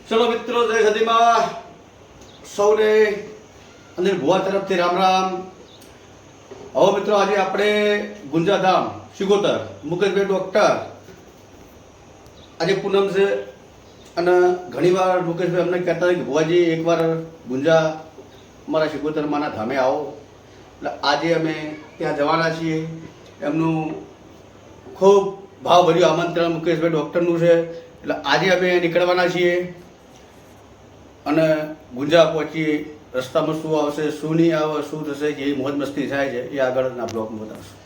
चलो मित्रों, जय सदीमा सौने अनिल भुआ तरफ थी राम राम। હવે મિત્રો આજે આપણે ગુંજાધામ શિગોતર મુકેશભાઈ ડોક્ટર આજે પૂનમ છે અને ઘણીવાર મુકેશભાઈ અમને કહેતા હતા કે ભુવાજી એકવાર ગુંજા અમારા શિગોતર માના ધામે આવો, એટલે આજે અમે ત્યાં જવાના છીએ। એમનું ખૂબ ભાવભર્યું આમંત્રણ મુકેશભાઈ ડોક્ટરનું છે, એટલે આજે અમે નીકળવાના છીએ અને ગુંજા પહોંચી રસ્તામાં શું આવશે, શું નહીં આવે, શું થશે, જે મોજ મસ્તી થાય છે એ આગળના બ્લોગમાં બતાવશું।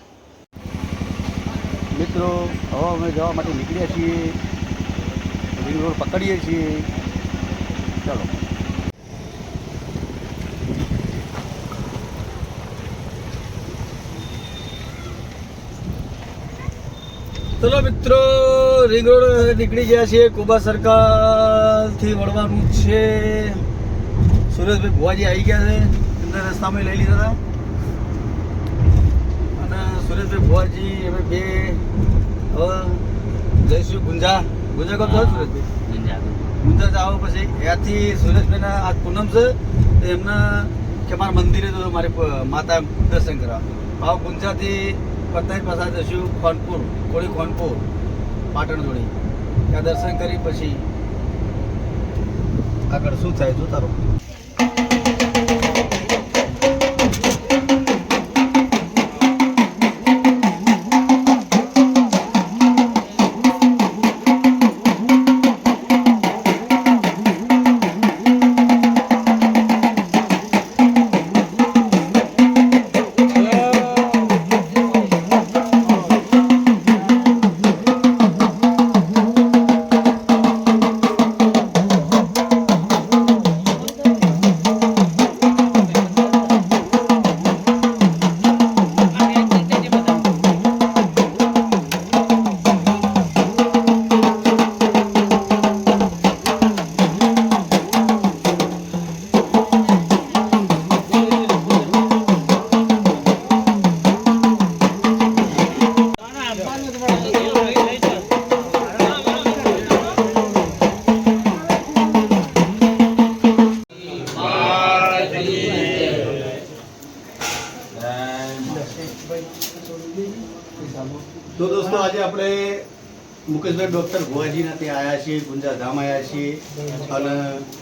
મિત્રો હવે અમે જવા માટે નીકળ્યા છીએ, રિંગ રોડ પકડીએ છીએ। ચાલો ચલો મિત્રો, રિંગ રોડ નીકળી ગયા છીએ। કુબા સર્કલથી વળવાનું છે। સુરેશભાઈ ભુવાજી આવી ગયા છે, એમને રસ્તામાં લઈ લીધા હતા અને સુરેશભાઈ ભુવાજી અમે બે હવે જઈશું ગુંજા। ગુંજા કહો છો સુરેશભાઈ? ગુંજા જાઓ પછી ત્યાંથી સુરેશભાઈના આજ પૂનમ છે તો એમના કે મારા મંદિરે તો મારી માતા દર્શન કરવા ભાવ ગુંજાથી પતાઈ પાછા જઈશું ખોનપુર, કોળી ખોનપુર પાટણ જોડી, ત્યાં દર્શન કરી પછી આગળ શું થાય જોતા રહો। તો દોસ્તો આજે આપણે મુકેશભાઈ ડોક્ટર ભુવાજીના ત્યાં આવ્યા છીએ, ગુંજા ધામ આવ્યા છીએ અને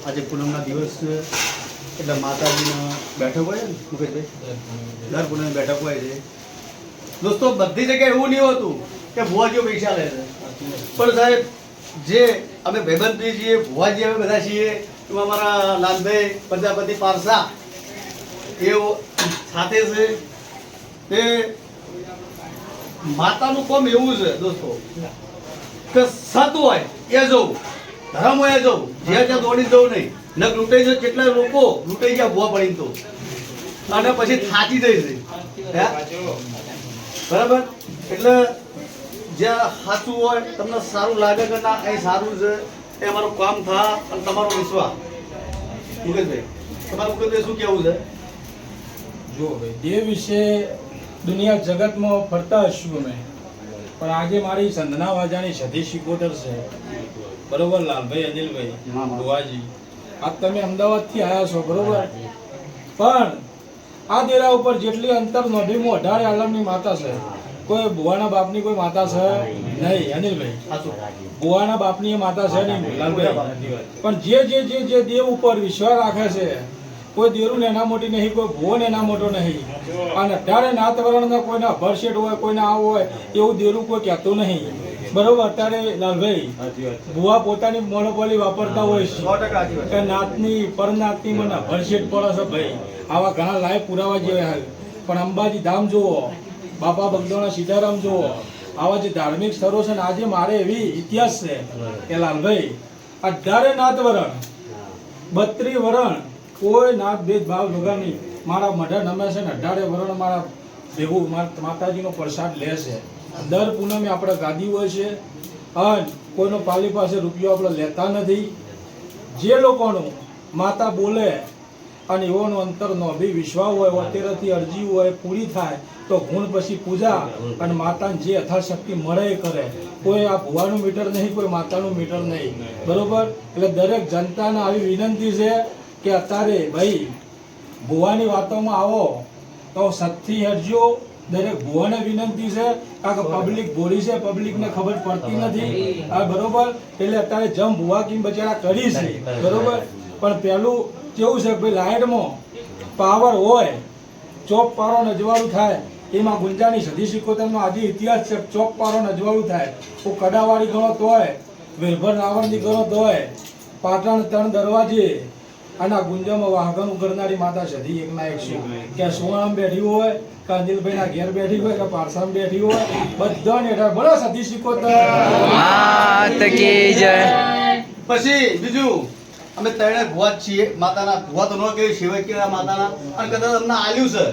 આજે પૂનમના દિવસ એટલે માતાજીનો બેઠક હોય ને મુકેશભાઈ, દર પૂનમ બેઠક હોય છે દોસ્તો। બધી જગ્યાએ એવું નહીં હોતું કે ભુવાજીઓ પૈસા લે છે, પણ સાહેબ જે અમે ભાઈબંધી છીએ, ભુવાજી અમે બધા છીએ, એમાં અમારા લાલભાઈ પ્રજાપતિ પારસા એ સાથે છે। તે માતાનું કામ એવું છે દોસ્તો કે સત હોય એ જવું, ધર્મ હોય એ જવું, જ્યાં ત્યાં દોડી જવું નહીં, ન લૂંટાઈ જાય। કેટલા લોકો લૂંટાઈ ગયા ભૂવા પડીને તો અને પછી થાકી જાય છે, બરાબર? એટલે જ્યાં સાચું હોય, તમને સારું લાગે કે ના અહીં સારું છે, એ અમારું કામ થાય અને તમારો વિશ્વાસ। મુકેશભાઈ તમારું મુકેશભાઈ શું કહેવું છે? જો ભાઈ દેવ વિશે દુનિયા જગતમાં ફરતા હશું અમે, પણ આજે મારી સંધના વાજાની સધી શિકોતર છે, બરોબર લાલભાઈ, અનિલભાઈ, ભુવાજી, આજ તમે અમદાવાદથી આવ્યા છો, બરોબર? પણ આ દેરા ઉપર જેટલી અંતર નોંધીમાં 18 આલમની માતા છે, કોઈ ભુવાના બાપની કોઈ માતા છે નહીં, અનિલભાઈ, ભુવાના બાપની એ માતા છે નહીં લાલભાઈ। પણ જે જે જે જે દેવ ઉપર વિશ્વાસ રાખે છે, કોઈ દેરું એના મોટી નહીં, કોઈ ભુવન એના મોટો નહીં, અને 18 નાત વર્ણના કોઈના ભરશેટ હોય, કોઈના આવું હોય એવું દેરું કોઈ કહેતું નહીં, બરોબર? અત્યારે લાલભાઈ ભુવા પોતાની મોનોપોલી વાપરતા હોય છે કે નાતની પરનાતની મને ભરશેટ પડે છે ભાઈ, આવા ઘણા લાઈવ પુરાવા જેવા હોય। પણ અંબાજી ધામ જુઓ, બાપા બગદાણા સીતારામ જુઓ, આવા જે ધાર્મિક સ્થળો છે ને, આજે મારે એવી ઇતિહાસ છે કે લાલભાઈ 18 નાત વરણ 32 વરણ કોઈ નાત ભેદભાવ વગરની મારા મઢા નમે છે ને 18 વરણ મારા ભેગું માતાજીનો પ્રસાદ લે છે। દર પૂનમે આપણે ગાદી હોય છે અને કોઈનો પાલી પાસે રૂપિયો આપણે લેતા નથી। જે લોકોનું માતા બોલે અને એવોનો અંતરનો બી વિશ્વાસ હોય, અત્યારેથી અરજી હોય પૂરી થાય તો ગુણ પછી પૂજા અને માતાને જે યથાશક્તિ મળે એ કરે. કોઈ આ ભુવાનું મીટર નહીં, કોઈ માતાનું મીટર નહીં, બરોબર. એટલે દરેક જનતાને આવી વિનંતી છે કે અત્યારે ભાઈ ભુવાની વાતોમાં આવો તો સતથી હેઠજો. દરેક ભુવાને વિનંતી છે, કારણ કે પબ્લિક ભોળી છે, પબ્લિકને ખબર પડતી નથી, આ બરોબર. એટલે અત્યારે જમ ભુવા કિમ બચારા કરી છે, બરોબર. પણ પેલું કેવું છે કે ભાઈ લાઇટમાં પાવર હોય, ચોક પારો નજવાળું થાય, એમાં ગુંજાની સદી સિકોતરનો આજે ઇતિહાસ છે. ચોક પારો નજવાળું થાય તો કડાવાળી ગણો તોય, વેલભર રાવણની ગણો તોય, પાટણ 3 દરવાજે અને આ ગુંજામાં વાહગનું કરનારી માતા સદી એકના એક છે. કે સોણામ બેઠી હોય, કે અનિલભાઈના ઘેર બેઠી હોય, કે પારસામ બેઠી હોય, બધાને હેઠળ બોલો સદી સિકોતર માત કી જય. પછી બીજું અમે ત્રણે ભુવા જ છીએ. માતાના ભુવા તો ન કહેવાય, સિવાય કેવા માતાના. અને કદાચ અમને આલ્યું છે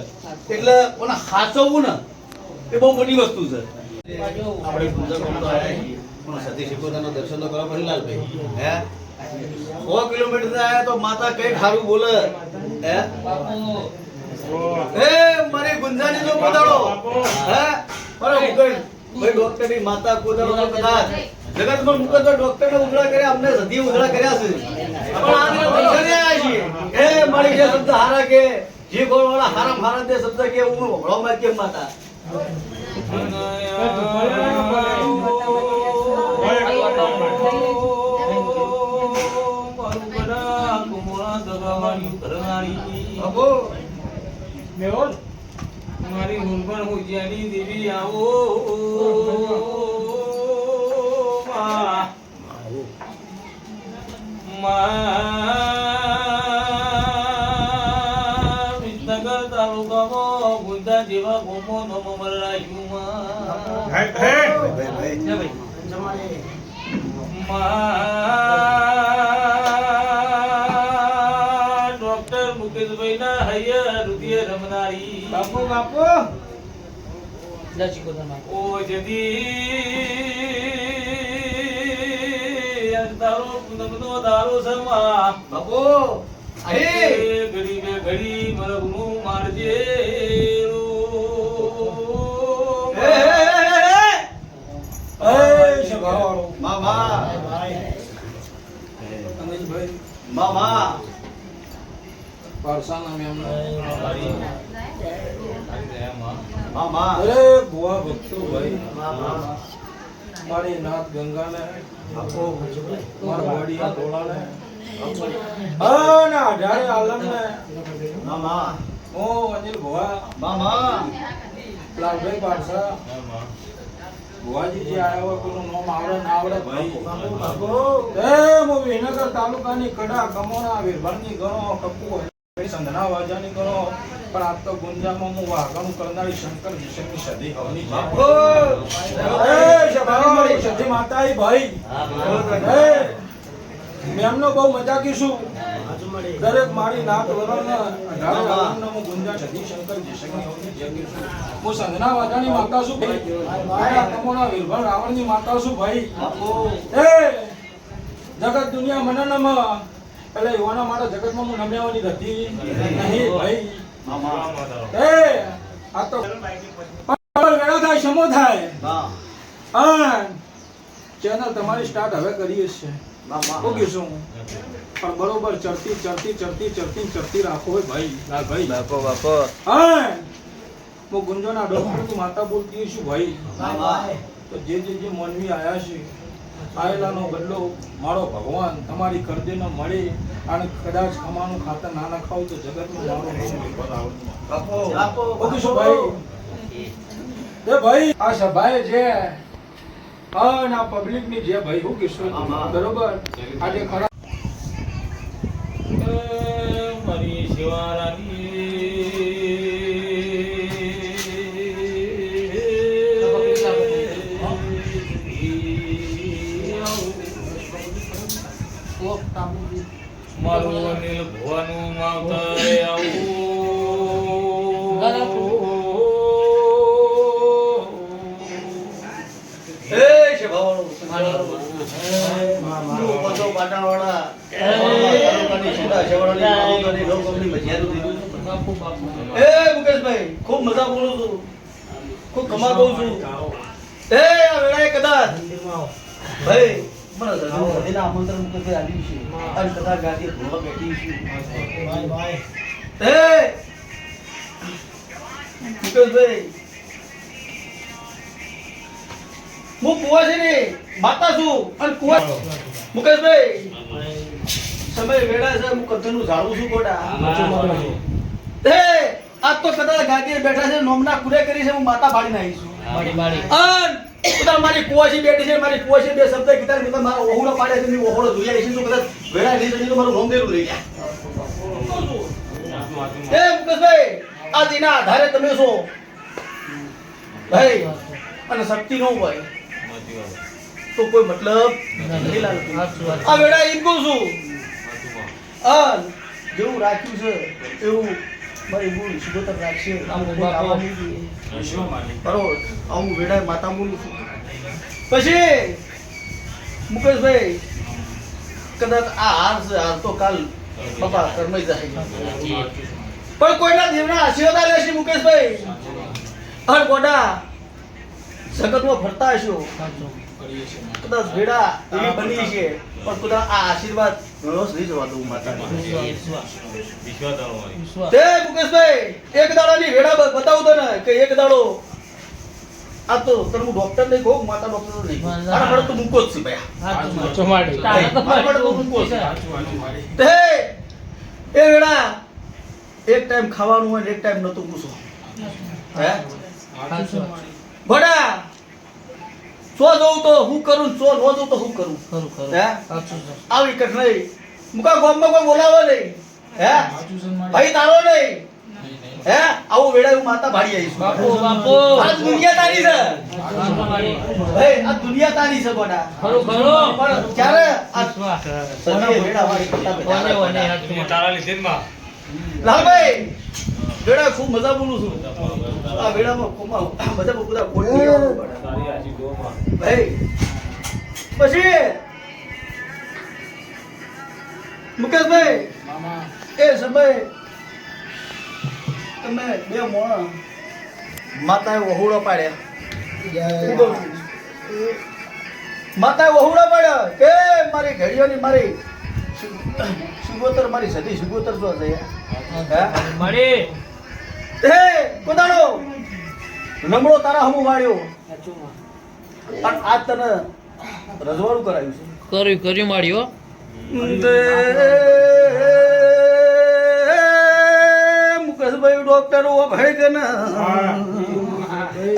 એટલે કોને હાચવવું ને એ બહુ મોટી વસ્તુ છે. આપણે પૂજા કરતો આવ્યા છીએ, પણ સતી સિકોતરના દર્શન તો કરવા પડે લાલભાઈ. હે 100 કિલોમીટર આવ્યા તો માતા કઈ ખારું બોલે. હે એ મારી ગુંજાની જો કોદાળો. હે અરે મુકેશ ભાઈ ડોક્ટરની માતા કોદાળો તો કદાચ જગતમાં મુકે તો ડોક્ટરને ઉઘડા કર્યા, અમને સદી ઉઘડા કર્યા છે. પણ આજે દર્શને આવ્યા છીએ. એ મારી જે શબ્દ હારા કે જે ગોળવાળા હારામ હારા તે શબ્દ કે હું વળોમાં કેમ માતા. બાપુ મેહોલ મારી ઊંઘણ ઉજ્યાની દેવી આવો વિસનગર તાલુકામાં ગુંજા જેવા ગોમો નમો ડોક્ટર મુકેશભાઈ ના હૈયા રુધિર રમનારી બાપુ બાપુ ઓ જદી તારો પૂનમનો દારો સમા બાપુ અહીં ઘડી બે ઘડી મરગનું મારજે સભાવાળો મામા અનિલભાઈ મામા પારસાના મેમનો મામા અરે ભુવા ભક્તો ભાઈ, મારી નાથ ગંગાને, મારા વાડિયા ટોળાને, અને અઢારે આલમને, મામા હું અનિલ ભુવા, મામા લાલભાઈ પારસા, ભુવાજી જે આયા હોય કોઈનું નામ આવડે ના આવડે ભાઈ. એ હું વિનગર તાલુકાની કડા કમોણા વેરભારની ગણો, કપુ સંધના વાજાની ગણો, પણ આજ તો ગુંજામાં હું વાઘણું કરનારી શંકર વિષયની સદી હવની છે. એ સભાવાળી સદી માતાઈ ભાઈ, એ મેમનો બહુ મજા કીશું. દરેક મારી નાત વરણને અઢારે આલમને હું ગુંજા સદી શંકર વિષયની હવની જય કીશું. હું સંધના વાજાની માતા છું ભાઈ, કડા કમોણા વેરભાર રાવણની માતા છું ભાઈ. એ જગત દુનિયા મને નમ, એટલે યુવાના માટે જગતમાં હું નમ્યાવાની હતી નહીં ભાઈ. એ આ તો વેળો થાય સમો થાય. ચેનલ તમારી સ્ટાર્ટ હવે કરીએ છે. ઓકે શું પણ બરોબર ચડતી ચડતી ચડતી ચડતી ચડતી રાખો હોય ભાઈ. લાલભાઈ બાપો બાપો હા હું ગુંજોના ડોક્ટર તું માતા બોલતી છું ભાઈ. તો જે માનવી આયા છે આયેલાનો બદલો મારો ભગવાન તમારી કરદે ન મળે, અને કદાચ ખમાનું ખાતર ના નખાવ તો જગતમાં મારો વિપદ આવે. ઓકે શું ભાઈ? એ ભાઈ આ સભાએ જે અને આ પબ્લિક ની જે ભાઈ હું કિશોર બરોબર આજે ખરા મારી શિવારાની મારું અનિલ ભુવાનું માવતરે મુકેશભાઈ ખૂબ મજા બોલું છું. ખૂબ કમા કહું છું એ આ વેળાએ કદાચ ભાઈ મને હૃદયના આમંત્રણ મુકે છે આલ્યું છે અને કદાચ ગાદી ભૂવા બેઠી છે એ મુકેશભાઈ હું કુવાસીની માતા છું અને કુવા મુકેશભાઈ સમય વેળા છે હું કથનનું ઝાડું છું ગોડા એ આજ તો કદાચ ગાદીએ બેઠા છે નોમના કુરે કરી છે હું માતા ભાડી નાખી છું અન કદાચ મારી કુવાસી બેઠી છે મારી કુવાસી બે શબ્દ કીધા કદાચ મારો ઓહળો પાડે છે ની ઓહળો જોઈ આવી છે તો કદાચ વેળા નહીં જઈ તો મારું રોમ દેરું રહી ગયા એ મુકેશભાઈ આ દીના આધારે તમે છો ભાઈ અને શક્તિ નો હોય તો કોઈ મતલબ નહીં લાગતું આ વેળા એમ કહું છું અન જેવું રાખ્યું છે એવું મારી મૂળ સુગોતર રાખશે બરોબર આવું વેળાએ માતા બોલું છું પછી મુકેશભાઈ કદાચ આ હાર છે હાર તો કાલ બાપા કરમાઈ જાય પણ કોઈના દેવના આશીર્વાદ લેશે મુકેશભાઈ હર ગોડા જગતમાં ફરતા હશો કદાચ વેળા એવી બની છે પણ કદાચ આ આશીર્વાદ ઘણો નહીં જવા દઉં માતા તે મુકેશભાઈ એક દાડાની વેળા બતાવું તો ને કે એક દાડો આ તો તને હું ડોક્ટર નહીં કહું માતા ડોક્ટર નહીં મારા માટે તો મૂકો જ છે ભાઈ મારા માટે તો મૂકો છે તે એ વેળા એક ટાઈમ ખાવાનું હોય ને એક ટાઈમ નતું પૂછો હે ભડા સો જોઉં તો હું કરું સો નો જોઉં તો હું કરું હે આવી કઠ નહીં મુકા ગામમાં કોઈ બોલાવો નહીં હે ભાઈ તારો નહીં હે આવું વેળા હું માતા ભાડી આવીશ બાપુ આ દુનિયા તારી છે ભાઈ આ દુનિયા તારી છે ગોડા પણ ક્યારે આ સદીએ વેળા વાળી તારા લીધે લાલભાઈ વેળા ખૂબ મજા બોલું છું આ વેળામાં કોમા બધા બધા કોટી ભાઈ પછી મુકેશભાઈ એ સમય તમે બે મોણા માતાએ વહુડો પાડ્યા માતાએ વહુડો પાડ્યા કે મારી ઘડીઓની મારી સુગોતર મારી સદી સુગોતર જો છે મળી તે કોદાડો નમળો તારા હમુ વાળ્યો અને આજ તને રજવાડું કરાયું છે કર્યું મળ્યો મુકેશભાઈ ડોક્ટર ઓ ભાઈ કે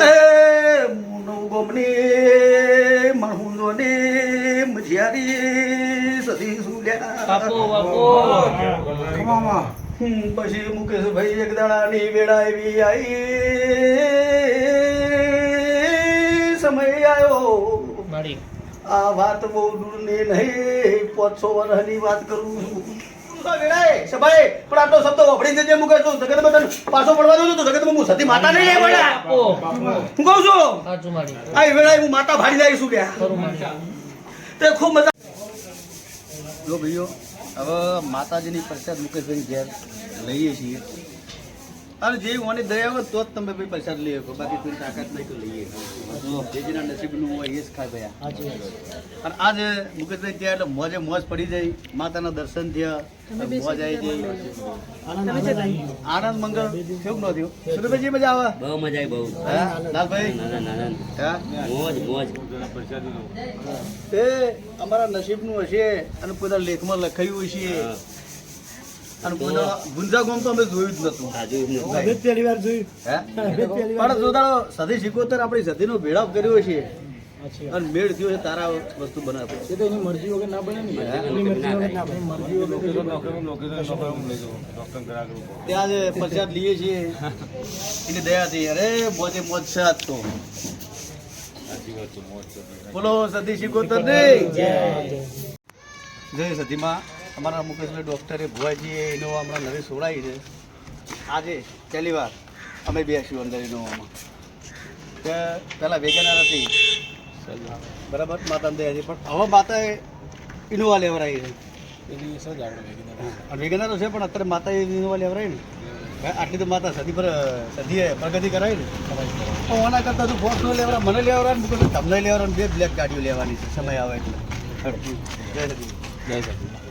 એ મુનો ગોમની મણહુંદોની મજિયારી સદી સુલ્યા પછી મુકેશભાઈ એક દાડાની વેળા એવી આવી સમય આવ્યો આ વાત બહુ દૂરની નહીં 500 વર્ષની વાત કરું છું વેળાએ સભાએ પણ આટલો શબ્દ વાપરી જજે મુકે તો જગત બદન પાછો પડવા દઉં તો જગત હું સતી માતા નહીં લે વડા હું કહું છું આ વેળાએ હું માતા ભાડી લાવીશું કે તે ખૂબ મજા જો ભાઈઓ હવે માતાજીની પ્રસાદ મુકેશભાઈ ઘેર લઈએ છીએ અને જે ઓની દયા હોય તો જ તમે ભાઈ પ્રસાદ લઈ શકો બાકી કોઈ તાકાત નહીં તો લઈએ જે જેના નસીબનું હોય એ જ ખાય ભયા અને આજે મુકેશભાઈ ત્યાં એટલે મોજે મોજ પડી જાય માતાના દર્શન થયા મોજ આવી જાય આનંદ મંગળ કેવું ન થયું સુરેશભાઈ મજા આવે બહુ મજા આવી બહુ હા લાલભાઈ મોજ તે અમારા નસીબનું હશે અને પોતાના લેખમાં લખાયું હશે અને ગુંજા ગામ તો અમે જોયું જ નતું પહેલી વાર જોયું પણ જોદાડો સદી શીખોતર આપણી સદીનો ભેળાપ કર્યો છે અને મેળ થયો છે તારા વસ્તુ બનાવે એ તો એની મરજી વગર ના બને ને ત્યાં જે પ્રસાદ લઈએ છીએ એની દયાથી અરે મોજે મોજ છે આજ તો બોલો સદી શીખોતર નહીં જય સદીમાં અમારા મુકેશભાઈ ડૉક્ટરે ભુવાજીએ ઇનોવા હમણાં નવી સોડાવી છે આજે પહેલી વાર અમે બેસ્યું અંદર ઇનોવામાં કે પહેલાં વેગેનાર હતી બરાબર માતા દે છે પણ હવે માતાએ ઇનોવા લેવરાઈ છે અને વેગેનાર છે પણ અત્યારે માતાએ ઇનોવા લેવરાઈ ને આટલી તો માતા સદી પર સદીએ પ્રગતિ કરાવી ને પણ ઓના કરતાં તું બોક્સ નો લેવડા મને લેવડા ને તમને લેવડા બે બ્લેક ગાડીઓ લેવાની છે સમય આવે એટલે જય સદી.